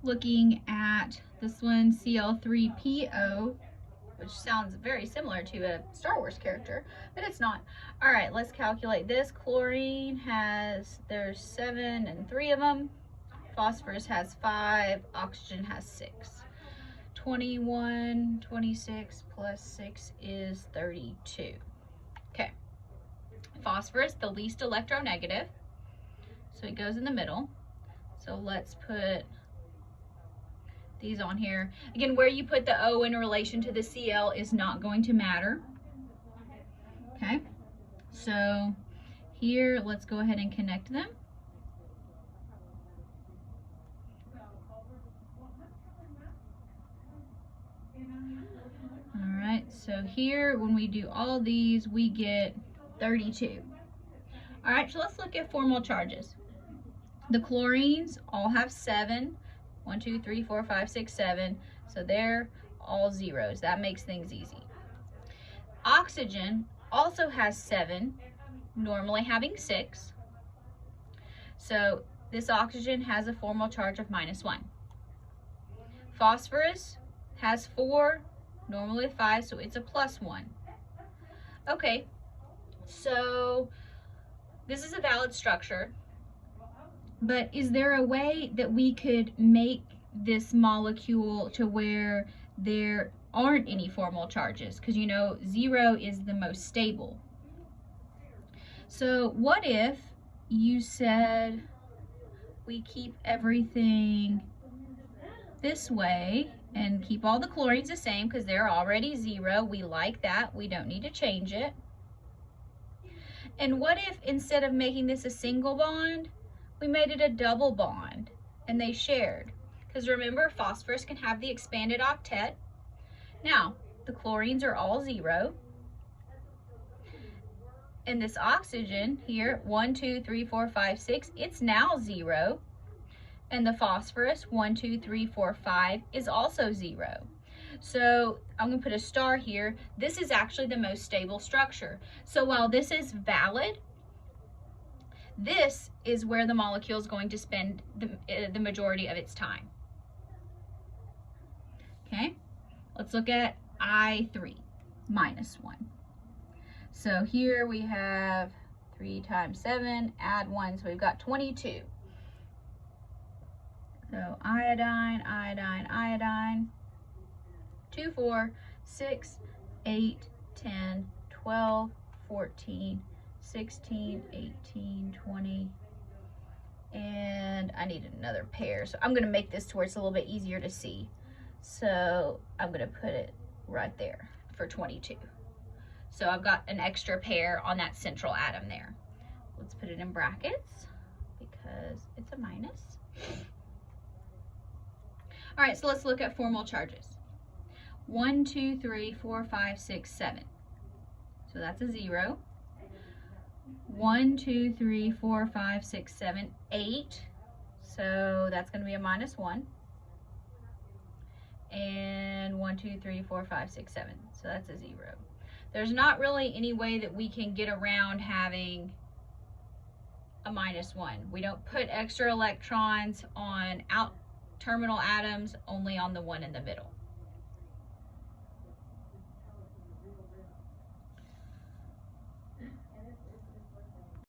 looking at this one, Cl3PO, which sounds very similar to a Star Wars character, but it's not. All right, let's calculate this. Chlorine has, there's 7 and 3 of them. Phosphorus has 5, oxygen has 6. 21, 26 plus 6 is 32. Okay. Phosphorus, the least electronegative, so it goes in the middle. So let's put these on here. Again, where you put the O in relation to the Cl is not going to matter. Okay, so here, let's go ahead and connect them. All right, so here, when we do all these, we get 32. All right, so let's look at formal charges. The chlorines all have 7. 1, 2, 3, 4, 5, 6, 7. So they're all zeros. That makes things easy. Oxygen also has 7, normally having 6. So this oxygen has a formal charge of -1. Phosphorus has 4, normally 5, so it's a +1. Okay, so this is a valid structure. But is there a way that we could make this molecule to where there aren't any formal charges? Because you know, 0 is the most stable. So what if you said we keep everything this way and keep all the chlorines the same because they're already 0. We like that. We don't need to change it. And what if instead of making this a single bond, we made it a double bond and they shared? Because remember, phosphorus can have the expanded octet. Now, the chlorines are all 0. And this oxygen here, 1, 2, 3, 4, 5, 6, it's now 0. And the phosphorus, 1, 2, 3, 4, 5, is also 0. So I'm going to put a star here. This is actually the most stable structure. So while this is valid, this is where the molecule is going to spend the majority of its time. Okay, let's look at I3, -1. So here we have 3 times 7, add 1, so we've got 22. So iodine, iodine, iodine, 2, 4, 6, 8, 10, 12, 14, 16, 18, 20, and I need another pair. So I'm gonna make this to where it's a little bit easier to see. So I'm gonna put it right there for 22. So I've got an extra pair on that central atom there. Let's put it in brackets because it's a minus. All right, so let's look at formal charges. 1, 2, 3, 4, 5, 6, 7. So that's a 0. 1, 2, 3, 4, 5, 6, 7, 8. So that's going to be a -1. And 1, 2, 3, 4, 5, 6, 7. So that's a 0. There's not really any way that we can get around having a -1. We don't put extra electrons on out terminal atoms, only on the one in the middle.